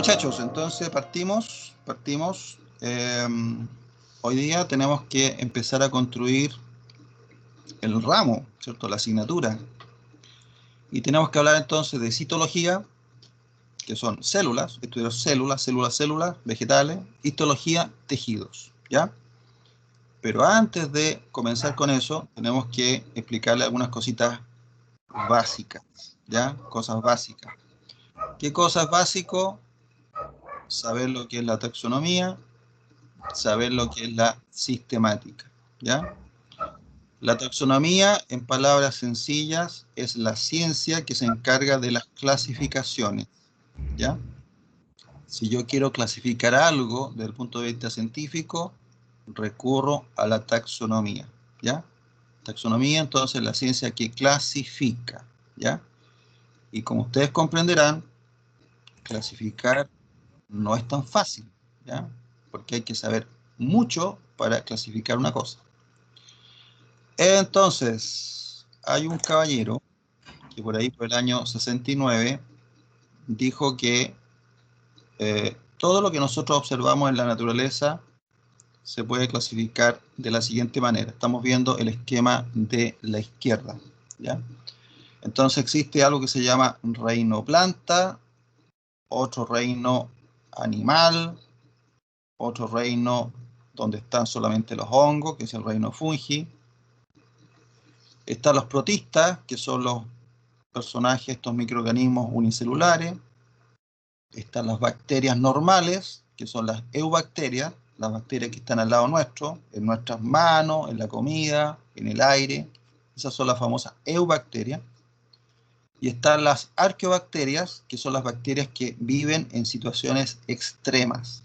muchachos, entonces partimos. Hoy día tenemos que empezar a construir el ramo, ¿cierto? La asignatura. Y tenemos que hablar entonces de citología, que son células, estudiar células vegetales, histología, tejidos, ¿ya? Pero antes de comenzar con eso, tenemos que explicarle algunas cositas básicas, ¿ya? Cosas básicas. ¿Qué cosas básicas? Saber lo que es la taxonomía, saber lo que es la sistemática, ¿ya? La taxonomía, en palabras sencillas, es la ciencia que se encarga de las clasificaciones, ¿ya? Si yo quiero clasificar algo desde el punto de vista científico, recurro a la taxonomía, ¿ya? Taxonomía, entonces, la ciencia que clasifica, ¿ya? Y como ustedes comprenderán, clasificar no es tan fácil, ¿ya? Porque hay que saber mucho para clasificar una cosa. Entonces, hay un caballero que por ahí, por el año 69, dijo que todo lo que nosotros observamos en la naturaleza se puede clasificar de la siguiente manera. Estamos viendo el esquema de la izquierda, ¿ya? Entonces existe algo que se llama reino planta, otro reino animal, otro reino donde están solamente los hongos, que es el reino fungi. Están los protistas, que son los personajes, estos microorganismos unicelulares. Están las bacterias normales, que son las eubacterias, las bacterias que están al lado nuestro, en nuestras manos, en la comida, en el aire. Esas son las famosas eubacterias. Y están las arqueobacterias, que son las bacterias que viven en situaciones extremas.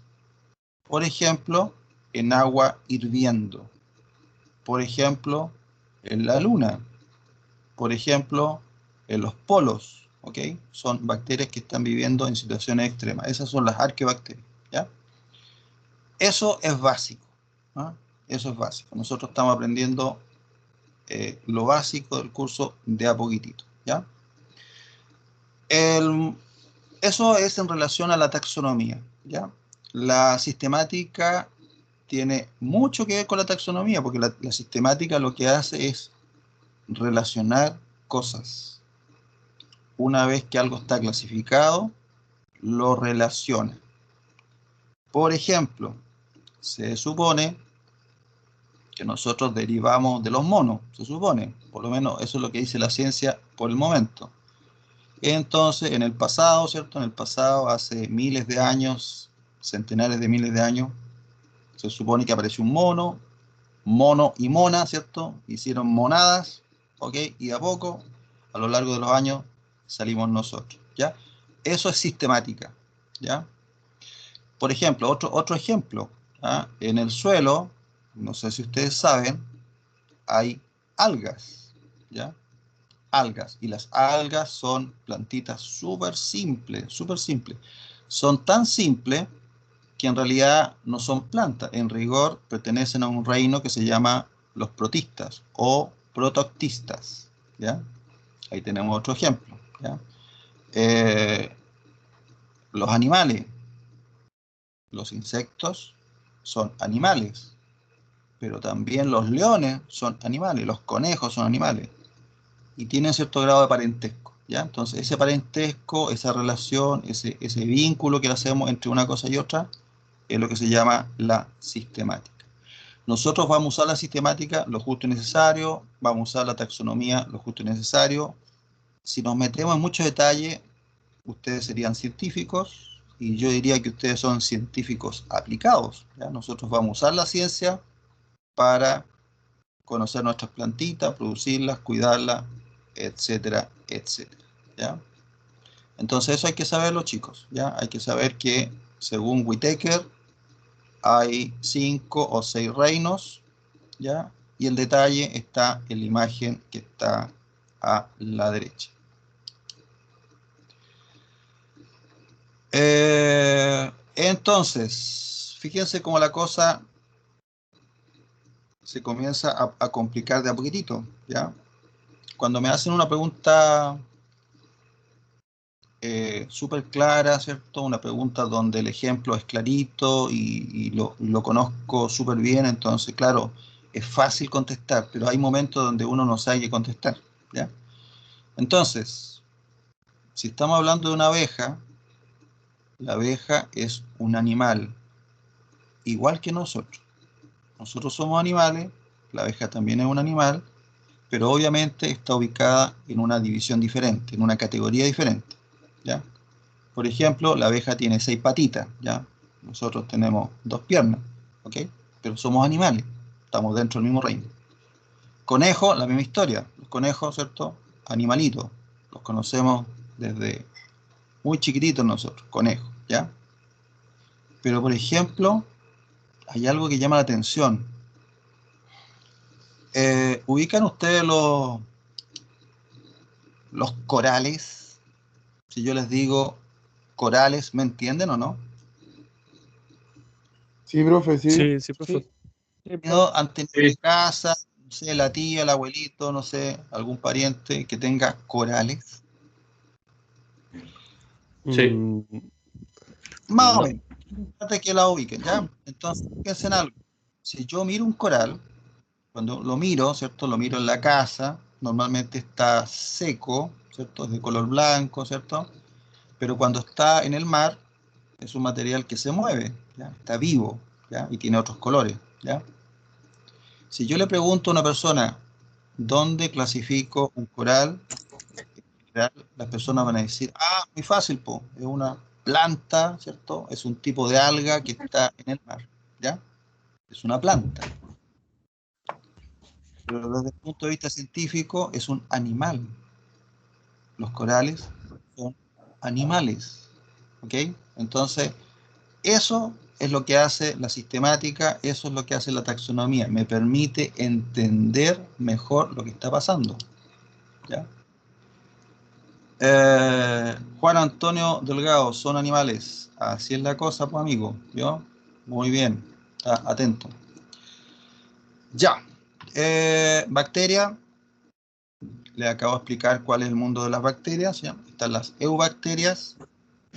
Por ejemplo, en agua hirviendo. Por ejemplo, en la luna. Por ejemplo, en los polos, ¿ok? Son bacterias que están viviendo en situaciones extremas. Esas son las arqueobacterias, ¿ya? Eso es básico, ¿no? Eso es básico. Nosotros estamos aprendiendo lo básico del curso de a poquitito, ¿ya? Eso es en relación a la taxonomía, ¿ya? La sistemática tiene mucho que ver con la taxonomía, porque la sistemática lo que hace es relacionar cosas. Una vez que algo está clasificado, lo relaciona. Por ejemplo, se supone que nosotros derivamos de los monos, se supone, por lo menos eso es lo que dice la ciencia por el momento. Entonces, en el pasado, ¿cierto? En el pasado, hace miles de años, centenares de miles de años, se supone que apareció un mono y mona, ¿cierto? Hicieron monadas, ¿ok? Y de a poco, a lo largo de los años, salimos nosotros, ¿ya? Eso es sistemática, ¿ya? Por ejemplo, otro ejemplo, ¿ah? En el suelo, no sé si ustedes saben, hay algas, ¿ya? Algas, y las algas son plantitas súper simples, súper simples. Son tan simples que en realidad no son plantas, en rigor pertenecen a un reino que se llama los protistas o protoctistas, ¿ya? Ahí tenemos otro ejemplo, ¿ya? Los animales, los insectos son animales, pero también los leones son animales, los conejos son animales, y tienen cierto grado de parentesco, ¿ya? Entonces ese parentesco, esa relación, ese vínculo que hacemos entre una cosa y otra, es lo que se llama la sistemática. Nosotros vamos a usar la sistemática lo justo y necesario, vamos a usar la taxonomía lo justo y necesario. Si nos metemos en mucho detalle, ustedes serían científicos, y yo diría que ustedes son científicos aplicados, ¿ya? Nosotros vamos a usar la ciencia para conocer nuestras plantitas, producirlas, cuidarlas, etcétera, etcétera, ¿ya? Entonces eso hay que saberlo, chicos, ¿ya? Hay que saber que, según Whittaker, hay 5 o 6 reinos, ¿ya? Y el detalle está en la imagen que está a la derecha. Entonces, fíjense cómo la cosa se comienza a complicar de a poquitito, ¿ya? Cuando me hacen una pregunta súper clara, ¿cierto? Una pregunta donde el ejemplo es clarito y lo conozco súper bien, entonces, claro, es fácil contestar, pero hay momentos donde uno no sabe qué contestar, ¿ya? Entonces, si estamos hablando de una abeja, la abeja es un animal, igual que nosotros. Nosotros somos animales, la abeja también es un animal, pero obviamente está ubicada en una división diferente, en una categoría diferente, ¿ya? Por ejemplo, la abeja tiene 6 patitas, ¿ya? Nosotros tenemos 2 piernas, ¿ok? Pero somos animales, estamos dentro del mismo reino. Conejo, la misma historia. Los conejos, ¿cierto? Animalitos, los conocemos desde muy chiquititos nosotros, conejos, ¿ya? Pero, por ejemplo, hay algo que llama la atención. ¿Ubican ustedes los corales? Si yo les digo corales, ¿me entienden o no? Sí, profe, sí. Sí, sí, profe. Han tenido en casa, no sé, la tía, el abuelito, no sé, algún pariente que tenga corales. Sí. Más o No. menos, antes que la ubiquen, ¿ya? Entonces, fíjense en algo. Si yo miro un coral, cuando lo miro, ¿cierto? Lo miro en la casa, normalmente está seco, ¿cierto? Es de color blanco, ¿cierto? Pero cuando está en el mar, es un material que se mueve, ¿ya? Está vivo, ¿ya? Y tiene otros colores, ¿ya? Si yo le pregunto a una persona, ¿dónde clasifico un coral? En general, las personas van a decir, ah, muy fácil, po, es una planta, ¿cierto? Es un tipo de alga que está en el mar, ¿ya? Es una planta. Pero desde el punto de vista científico, es un animal. Los corales son animales, ¿ok? Entonces, eso es lo que hace la sistemática, eso es lo que hace la taxonomía. Me permite entender mejor lo que está pasando, ¿ya? Juan Antonio Delgado, son animales. Así es la cosa, pues, amigo. ¿Vio? Muy bien. Está atento. Ya. Bacteria. Le acabo de explicar cuál es el mundo de las bacterias, ¿ya? Están las eubacterias,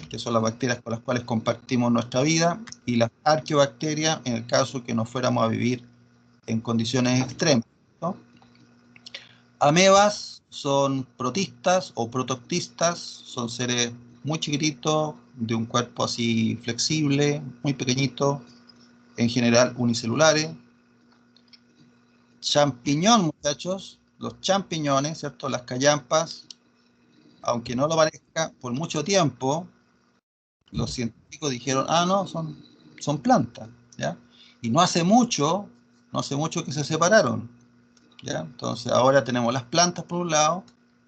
que son las bacterias con las cuales compartimos nuestra vida, y las arqueobacterias, en el caso que nos fuéramos a vivir en condiciones extremas, ¿no? Amebas son protistas o protoctistas, son seres muy chiquititos, de un cuerpo así flexible, muy pequeñito, en general unicelulares. Champiñón, muchachos, los champiñones, ¿cierto? Las callampas, aunque no lo parezca, por mucho tiempo los científicos dijeron, ah, no, son plantas, ¿ya? Y no hace mucho que se separaron, ¿ya? Entonces ahora tenemos las plantas por un lado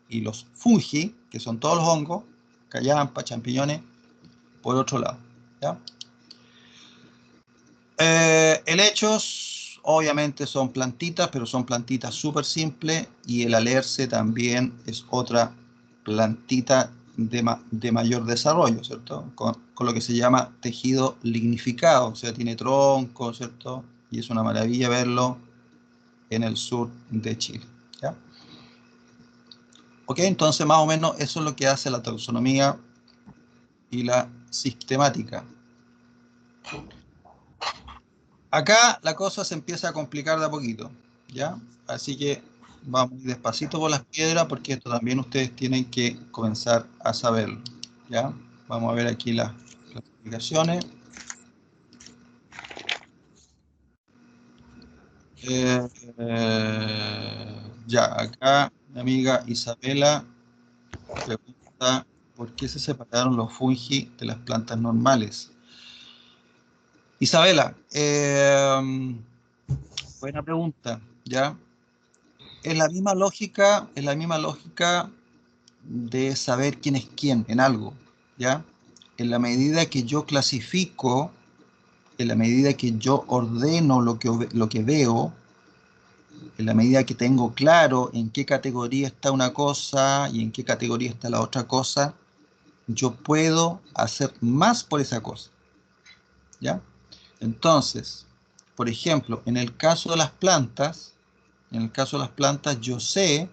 y los fungi, que son todos los hongos, callampa, champiñones, por otro lado, ¿ya? Helechos, obviamente son plantitas, pero son plantitas súper simples, y el alerce también es otra plantita de mayor desarrollo, ¿cierto? Con lo que se llama tejido lignificado, o sea, tiene tronco, ¿cierto? Y es una maravilla verlo en el sur de Chile, ¿ya? Ok, entonces más o menos eso es lo que hace la taxonomía y la sistemática. Acá la cosa se empieza a complicar de a poquito, ¿ya? Así que vamos despacito por las piedras, porque esto también ustedes tienen que comenzar a saberlo, ¿ya? Vamos a ver aquí las clasificaciones. Ya, acá mi amiga Isabela pregunta, ¿por qué se separaron los fungi de las plantas normales? Isabela, buena pregunta, ¿ya? Es la misma lógica de saber quién es quién en algo, ¿ya? En la medida que yo clasifico, en la medida que yo ordeno lo que veo, en la medida que tengo claro en qué categoría está una cosa y en qué categoría está la otra cosa, yo puedo hacer más por esa cosa, ¿ya? Entonces, por ejemplo, en el caso de las plantas, yo sé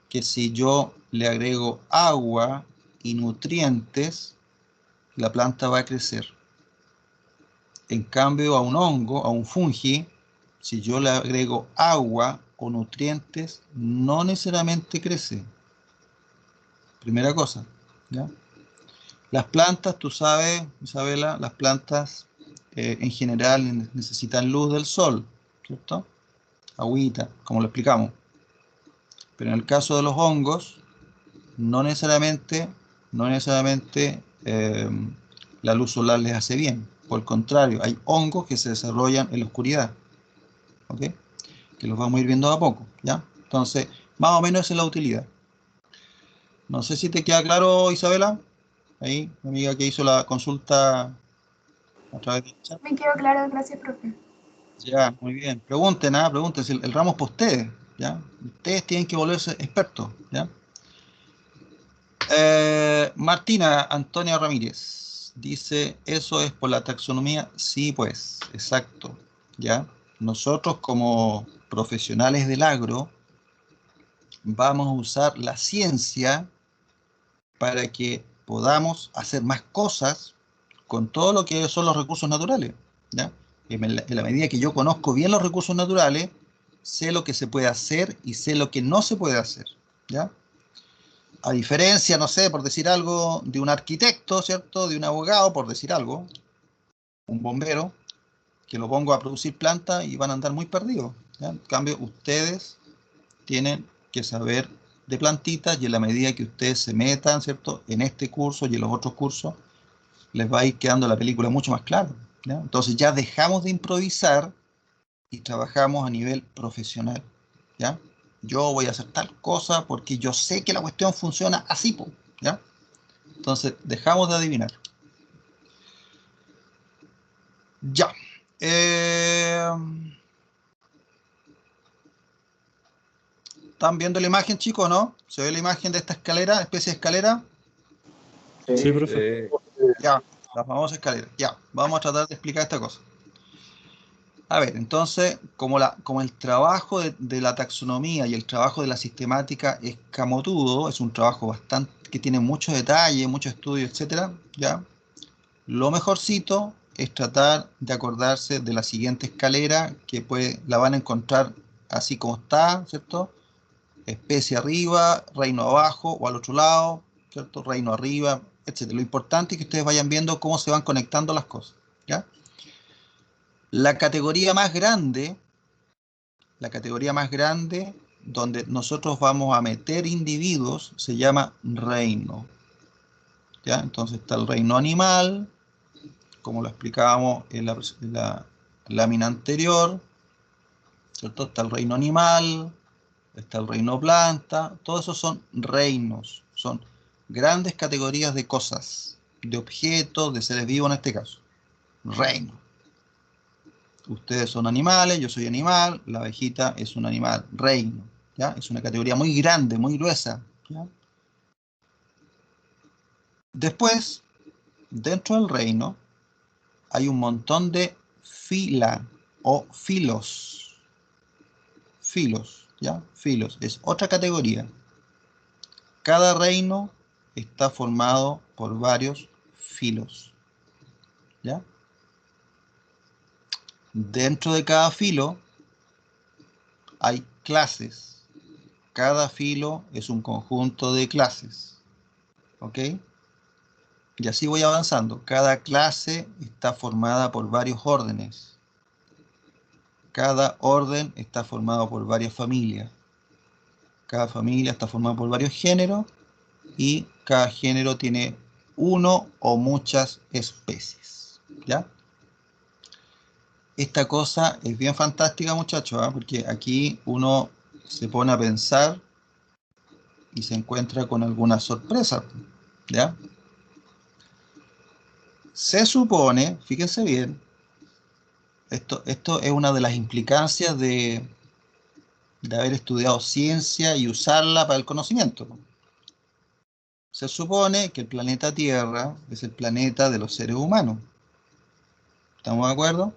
que si yo le agrego agua y nutrientes, la planta va a crecer. En cambio, a un hongo, a un fungi, si yo le agrego agua o nutrientes, no necesariamente crece. Primera cosa, ¿ya? Las plantas, tú sabes, Isabela, las plantas en general necesitan luz del sol, ¿cierto? Agüita, como lo explicamos. Pero en el caso de los hongos, no necesariamente, la luz solar les hace bien. Por el contrario, hay hongos que se desarrollan en la oscuridad, ¿ok? Que los vamos a ir viendo a poco, ¿ya? Entonces, más o menos esa es la utilidad. No sé si te queda claro, Isabela, ahí, mi amiga que hizo la consulta a través del chat. Me quedó claro, gracias, profe. Ya, muy bien. Pregunten, si el ramo es para ustedes, ¿ya? Ustedes tienen que volverse expertos, ¿ya? Martina Antonia Ramírez dice, ¿eso es por la taxonomía? Sí, pues, exacto, ¿ya? Nosotros como profesionales del agro vamos a usar la ciencia para que podamos hacer más cosas con todo lo que son los recursos naturales, ¿ya? En la medida que yo conozco bien los recursos naturales, sé lo que se puede hacer y sé lo que no se puede hacer, ¿ya? A diferencia, no sé, por decir algo, de un arquitecto, ¿cierto? De un abogado, por decir algo, un bombero, que lo pongo a producir plantas y van a andar muy perdidos, ¿ya? En cambio, ustedes tienen que saber de plantitas y en la medida que ustedes se metan, ¿cierto? En este curso y en los otros cursos, les va a ir quedando la película mucho más clara, ¿ya? Entonces ya dejamos de improvisar y trabajamos a nivel profesional, ¿ya? Yo voy a hacer tal cosa porque yo sé que la cuestión funciona así, ¿ya? Entonces dejamos de adivinar. Ya. ¿Están viendo la imagen, chicos, no? ¿Se ve la imagen de esta escalera, especie de escalera? Sí, profe. Ya, la famosa escalera. Ya, vamos a tratar de explicar esta cosa. A ver, entonces, como el trabajo de la taxonomía y el trabajo de la sistemática es camotudo, es un trabajo bastante que tiene mucho detalle, mucho estudio, etcétera, ¿ya? Lo mejorcito es tratar de acordarse de la siguiente escalera, que la van a encontrar así como está, ¿cierto? Especie arriba, reino abajo o al otro lado, ¿cierto? Reino arriba, etcétera. Lo importante es que ustedes vayan viendo cómo se van conectando las cosas, ¿ya? La categoría más grande donde nosotros vamos a meter individuos se llama reino, ¿ya? Entonces está el reino animal, como lo explicábamos en la lámina anterior, ¿cierto? Está el reino animal, está el reino planta, todos esos son reinos, son grandes categorías de cosas, de objetos, de seres vivos en este caso, reino. Ustedes son animales, yo soy animal, la abejita es un animal, reino, ¿ya? Es una categoría muy grande, muy gruesa, ¿ya? Después, dentro del reino, hay un montón de fila o filos. Filos, ¿ya? Filos, es otra categoría. Cada reino está formado por varios filos, ¿ya? Dentro de cada filo hay clases. Cada filo es un conjunto de clases, ¿ok? Y así voy avanzando. Cada clase está formada por varios órdenes. Cada orden está formado por varias familias. Cada familia está formada por varios géneros y cada género tiene uno o muchas especies, ¿ya? Esta cosa es bien fantástica, muchachos, ¿eh? Porque aquí uno se pone a pensar y se encuentra con alguna sorpresa, ¿ya? Se supone, fíjense bien, esto es una de las implicancias de haber estudiado ciencia y usarla para el conocimiento. Se supone que el planeta Tierra es el planeta de los seres humanos. ¿Estamos de acuerdo?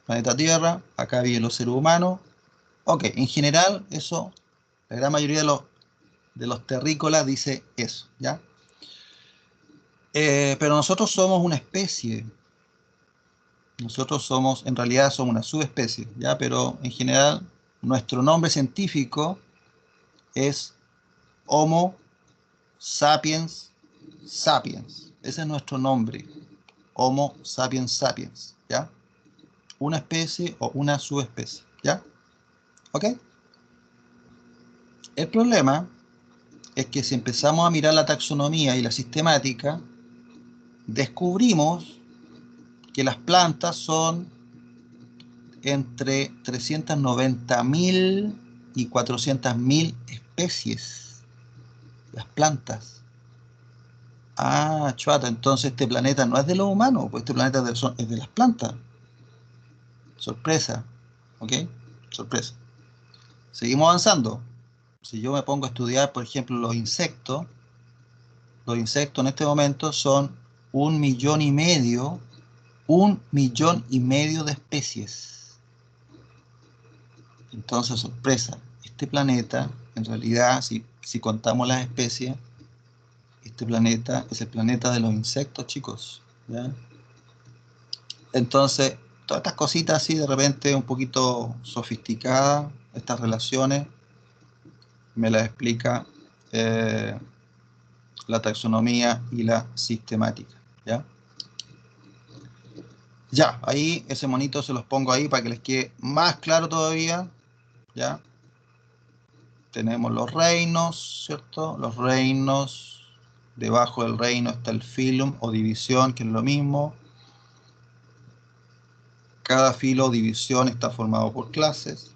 Planeta Tierra, acá viven los seres humanos. Ok, en general eso, la gran mayoría de los terrícolas dice eso, ¿ya? Pero nosotros somos una especie. Nosotros somos, en realidad somos una subespecie, ¿ya? Pero en general, nuestro nombre científico es Homo sapiens sapiens. Ese es nuestro nombre. Homo sapiens sapiens, ¿ya? Una especie o una subespecie, ¿ya? ¿Ok? El problema es que si empezamos a mirar la taxonomía y la sistemática, descubrimos que las plantas son entre 390.000 y 400.000 especies. Las plantas. Ah, chuata, entonces este planeta no es de los humanos, pues este planeta es de las plantas. Sorpresa, ¿ok? Sorpresa. Seguimos avanzando. Si yo me pongo a estudiar, por ejemplo, los insectos en este momento son 1,500,000, 1,500,000 de especies. Entonces, sorpresa, este planeta, en realidad, si contamos las especies, este planeta es el planeta de los insectos, chicos, ¿ya? Entonces, todas estas cositas así, de repente, un poquito sofisticadas, estas relaciones, me las explica la taxonomía y la sistemática, ¿ya? Ya, ahí ese monito se los pongo ahí para que les quede más claro todavía, ¿ya? Tenemos los reinos, ¿cierto? Los reinos, debajo del reino está el filum o división, que es lo mismo. Cada filo o división está formado por clases,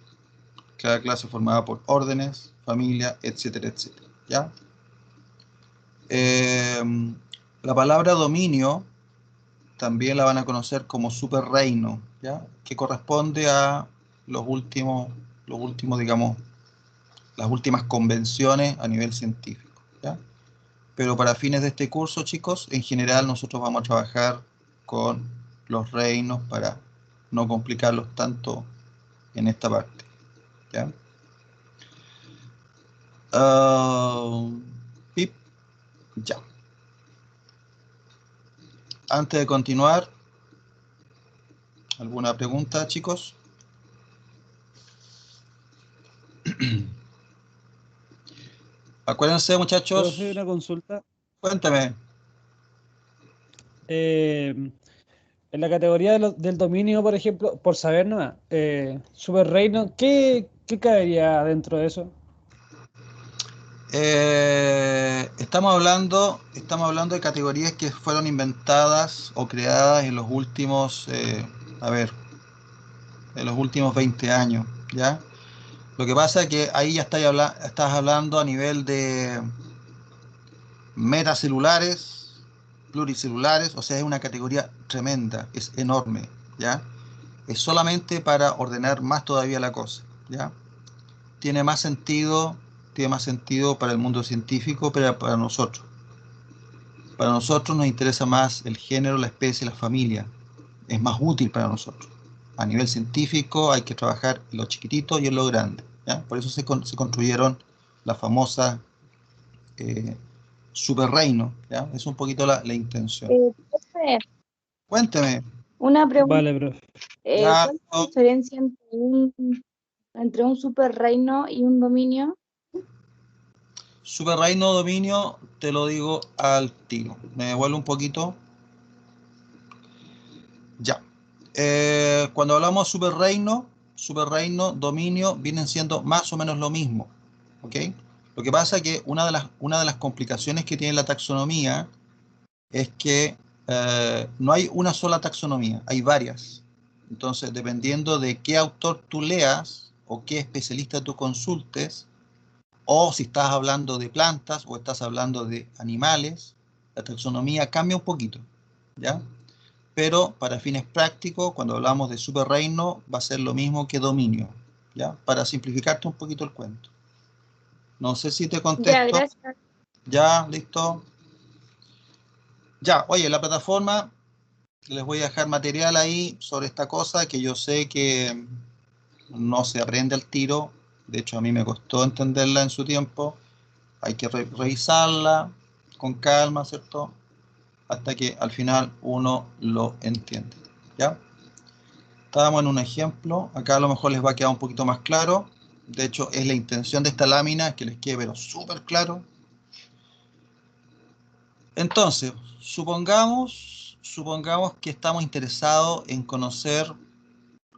cada clase formada por órdenes, familia, etcétera, etcétera, ¿ya? La palabra dominio también la van a conocer como superreino, ¿ya? Que corresponde a los últimos, digamos, las últimas convenciones a nivel científico, ¿ya? Pero para fines de este curso, chicos, en general nosotros vamos a trabajar con los reinos para no complicarlos tanto en esta parte, ¿ya? Pip, ya. Antes de continuar, ¿alguna pregunta, chicos? Acuérdense, Profe, muchachos. una consulta. Cuéntame. En la categoría del dominio, por ejemplo, por saber nomás, Super Reino, ¿qué caería dentro de eso? Estamos hablando de categorías que fueron inventadas o creadas en los últimos, en los últimos 20 años, ¿ya? Lo que pasa es que ahí ya estás hablando a nivel de metacelulares, pluricelulares, o sea, es una categoría tremenda, es enorme, ¿ya? Es solamente para ordenar más todavía la cosa, ¿ya? Tiene más sentido, tiene más sentido para el mundo científico, pero para nosotros. Para nosotros nos interesa más el género, la especie, la familia. Es más útil para nosotros. A nivel científico hay que trabajar en lo chiquitito y en lo grande, ¿ya? Por eso se construyeron la famosa superreino, ¿ya? Es un poquito la intención. Profe, Cuénteme. una pregunta. Vale, profe. Ya, ¿Cuál es la diferencia entre un superreino y un dominio? superreino dominio, te lo digo al tiro. Me devuelvo un poquito. Ya. Cuando hablamos superreino, dominio, vienen siendo más o menos lo mismo, ¿ok? Lo que pasa es que una de las complicaciones que tiene la taxonomía es que no hay una sola taxonomía, hay varias. Entonces, dependiendo de qué autor tú leas o qué especialista tú consultes, o si estás hablando de plantas o estás hablando de animales, la taxonomía cambia un poquito, ¿ya? Pero para fines prácticos, cuando hablamos de superreino, va a ser lo mismo que dominio, ¿ya? Para simplificarte un poquito el cuento. No sé si te Ya, contesto. gracias. Ya, listo. Ya, oye, la plataforma, les voy a dejar material ahí sobre esta cosa que yo sé que no se aprende al tiro. De hecho, a mí me costó entenderla en su tiempo. Hay que revisarla con calma, ¿cierto? hasta que al final uno lo entiende, ¿ya? Estábamos en un ejemplo, acá a lo mejor les va a quedar un poquito más claro. De hecho, es la intención de esta lámina que les quede pero súper claro. Entonces, supongamos que estamos interesados en conocer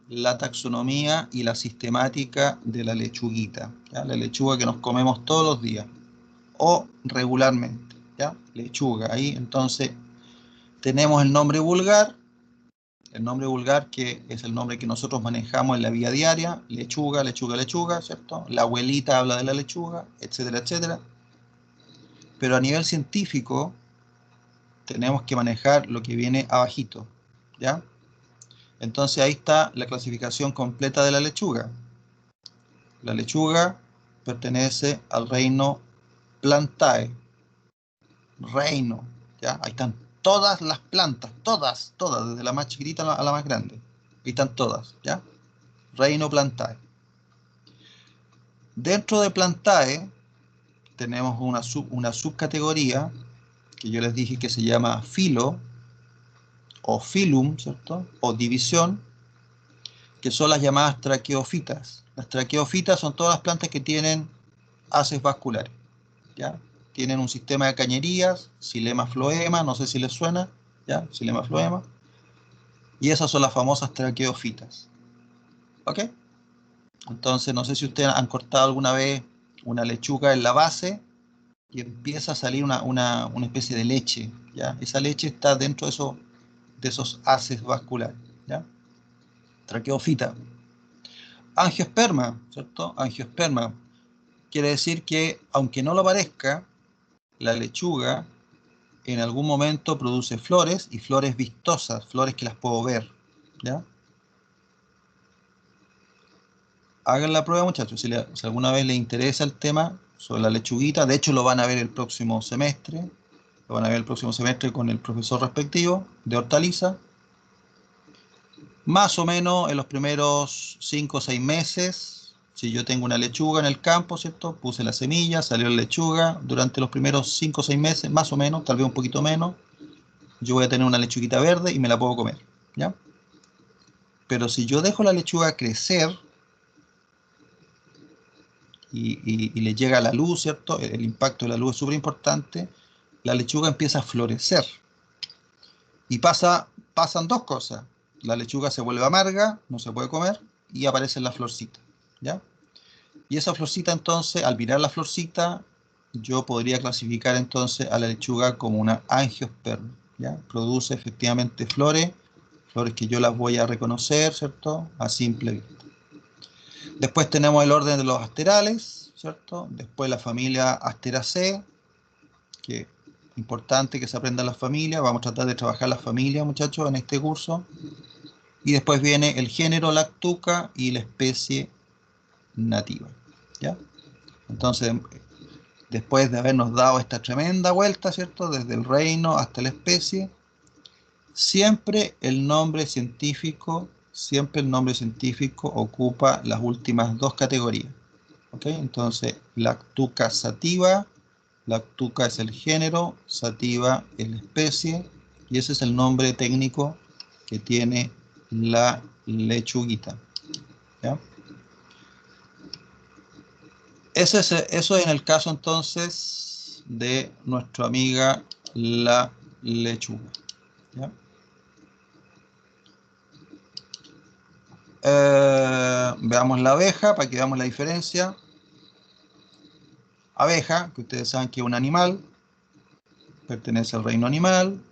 la taxonomía y la sistemática de la lechuguita, ¿ya? La lechuga que nos comemos todos los días o regularmente, ¿ya? Lechuga, ahí entonces tenemos el nombre vulgar que es el nombre que nosotros manejamos en la vida diaria, lechuga, lechuga, lechuga, ¿cierto? La abuelita habla de la lechuga, etcétera, etcétera. Pero a nivel científico tenemos que manejar lo que viene abajito, ¿ya? Entonces ahí está la clasificación completa de la lechuga. La lechuga pertenece al reino Plantae. Reino, ¿ya? Ahí están todas las plantas, todas, desde la más chiquitita a la más grande. Ahí están todas, ¿ya? Reino Plantae. Dentro de Plantae tenemos una subcategoría que yo les dije que se llama filo o filum, ¿cierto? O división, que son las llamadas traqueofitas. Las traqueofitas son todas las plantas que tienen haces vasculares, ¿ya? Tienen un sistema de cañerías, xilema floema, no sé si les suena, ¿ya? Xilema floema. Y esas son las famosas traqueofitas, ¿ok? Entonces, no sé si ustedes han cortado alguna vez una lechuga en la base y empieza a salir una especie de leche, ¿ya? Esa leche está dentro de esos haces vasculares, ¿ya? Traqueofita. Angiosperma, ¿cierto? Angiosperma. Quiere decir que, aunque no lo parezca, la lechuga en algún momento produce flores y flores vistosas, flores que las puedo ver, ¿ya? Hagan la prueba, muchachos, si alguna vez les interesa el tema sobre la lechuguita. De hecho, lo van a ver el próximo semestre. Lo van a ver el próximo semestre con el profesor respectivo de hortaliza. Más o menos en los primeros 5 o 6 meses, si yo tengo una lechuga en el campo, ¿cierto? Puse la semilla, salió la lechuga. Durante los primeros 5 o 6 meses, más o menos, tal vez un poquito menos, yo voy a tener una lechuguita verde y me la puedo comer, ¿ya? Pero si yo dejo la lechuga crecer y le llega la luz, ¿cierto? El impacto de la luz es súper importante. La lechuga empieza a florecer. Y pasan dos cosas. La lechuga se vuelve amarga, no se puede comer, y aparece la florcita, ¿ya? Y esa florcita entonces, al mirar la florcita, yo podría clasificar entonces a la lechuga como una angiosperma, ¿ya? Produce efectivamente flores que yo las voy a reconocer, ¿cierto? A simple vista. Después tenemos el orden de los asterales, ¿cierto? Después la familia Asteraceae, que es importante que se aprenda la familia. Vamos a tratar de trabajar la familia, muchachos, en este curso. Y después viene el género Lactuca y la especie nativa, ¿ya? Entonces, después de habernos dado esta tremenda vuelta, ¿cierto? Desde el reino hasta la especie, siempre el nombre científico ocupa las últimas dos categorías, ¿ok? Entonces, Lactuca sativa, Lactuca es el género, sativa es la especie, y ese es el nombre técnico que tiene la lechuguita, ¿ya? Eso en el caso entonces de nuestra amiga la lechuga, ¿ya? Veamos la abeja para que veamos la diferencia. Abeja, que ustedes saben que es un animal, pertenece al reino animal,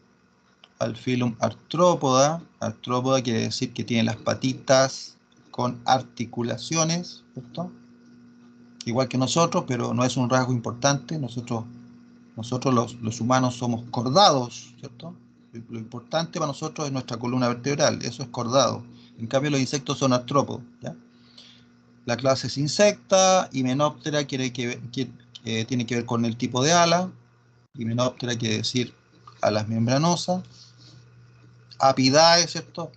al filum Artrópoda. Artrópoda quiere decir que tiene las patitas con articulaciones, ¿cierto? Igual que nosotros, pero no es un rasgo importante. Nosotros los humanos somos cordados, ¿cierto? Lo importante para nosotros es nuestra columna vertebral, eso es cordado. En cambio los insectos son artrópodos, ¿ya? La clase es insecta. Hymenoptera tiene que ver con el tipo de ala. Hymenoptera quiere decir alas membranosas. Apidae, ¿cierto?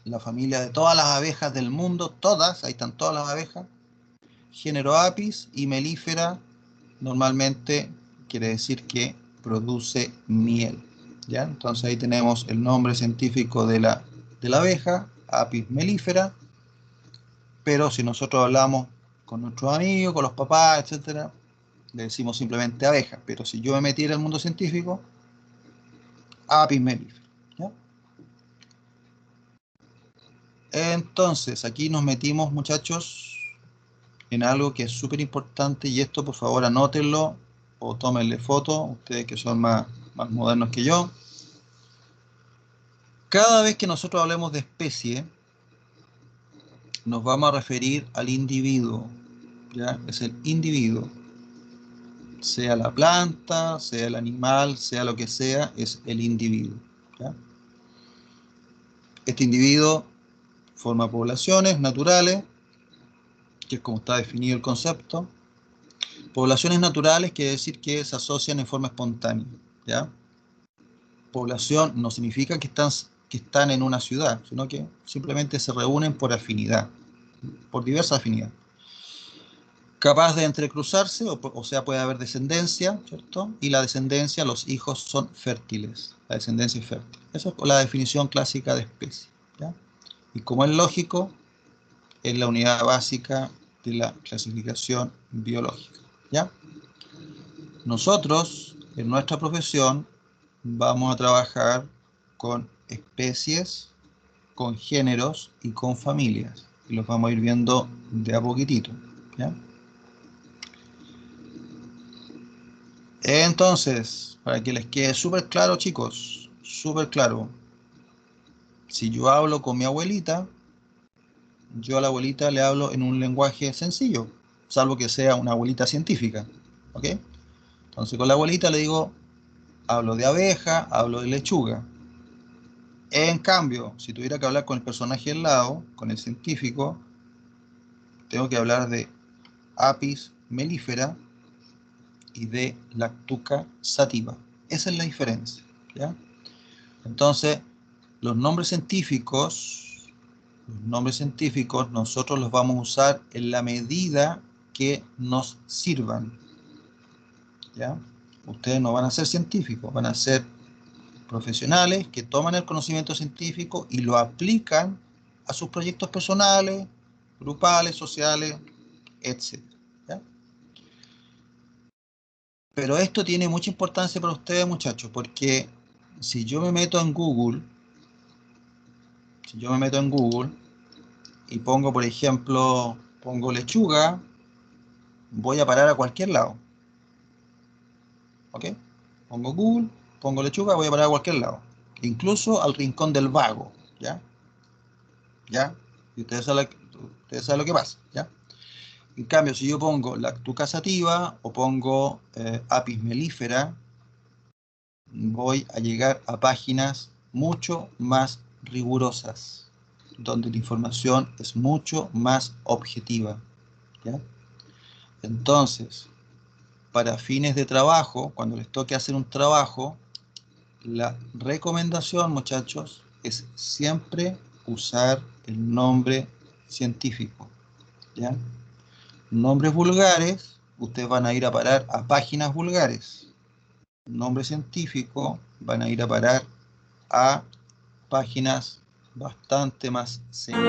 La familia de todas las abejas del mundo, todas, ahí están todas las abejas. Género Apis. Y melífera normalmente quiere decir que produce miel, ¿ya? Entonces ahí tenemos el nombre científico de la abeja, Apis mellifera, pero si nosotros hablamos con nuestros amigos, con los papás, etcétera, le decimos simplemente abeja, pero si yo me metiera al mundo científico, Apis mellifera, ¿ya? Entonces, aquí nos metimos, muchachos, en algo que es súper importante, y esto por favor anótenlo o tómenle foto, ustedes que son más modernos que yo. Cada vez que nosotros hablemos de especie, nos vamos a referir al individuo, ¿ya? Es el individuo. Sea la planta, sea el animal, sea lo que sea, es el individuo, ¿ya? Este individuo forma poblaciones naturales, que es como está definido el concepto. Poblaciones naturales quiere decir que se asocian en forma espontánea, ¿ya? Población no significa que están en una ciudad, sino que simplemente se reúnen por afinidad, por diversas afinidades. Capaz de entrecruzarse, o sea, puede haber descendencia, ¿cierto? Y la descendencia, los hijos son fértiles, la descendencia es fértil. Esa es la definición clásica de especie, ¿ya? Y como es lógico, es la unidad básica de la clasificación biológica, ¿ya? Nosotros, en nuestra profesión, vamos a trabajar con especies, con géneros y con familias. Y los vamos a ir viendo de a poquitito, ¿ya? Entonces, para que les quede súper claro, chicos, súper claro, si yo hablo con mi abuelita, yo a la abuelita le hablo en un lenguaje sencillo, salvo que sea una abuelita científica, ¿ok? Entonces con la abuelita le digo, hablo de abeja, hablo de lechuga. En cambio, si tuviera que hablar con el personaje al lado, con el científico, tengo que hablar de Apis mellifera y de Lactuca sativa. Esa es la diferencia, ¿ya? Entonces, los nombres científicos nosotros los vamos a usar en la medida que nos sirvan, ¿ya? Ustedes no van a ser científicos, van a ser profesionales que toman el conocimiento científico y lo aplican a sus proyectos personales, grupales, sociales, etc., ¿ya? Pero esto tiene mucha importancia para ustedes, muchachos, porque si yo me meto en Google, y pongo, por ejemplo, pongo lechuga, voy a parar a cualquier lado, ¿ok? Pongo Google, pongo lechuga, voy a parar a cualquier lado, incluso al rincón del vago, ¿ya? ¿Ya? Y ustedes saben lo que pasa, ¿ya? En cambio, si yo pongo Lactuca sativa o pongo Apis mellifera, voy a llegar a páginas mucho más rigurosas, donde la información es mucho más objetiva, ¿ya? Entonces, para fines de trabajo, cuando les toque hacer un trabajo, la recomendación, muchachos, es siempre usar el nombre científico, ¿ya? Nombres vulgares, ustedes van a ir a parar a páginas vulgares. Nombre científico, van a ir a parar a páginas bastante más sencillas.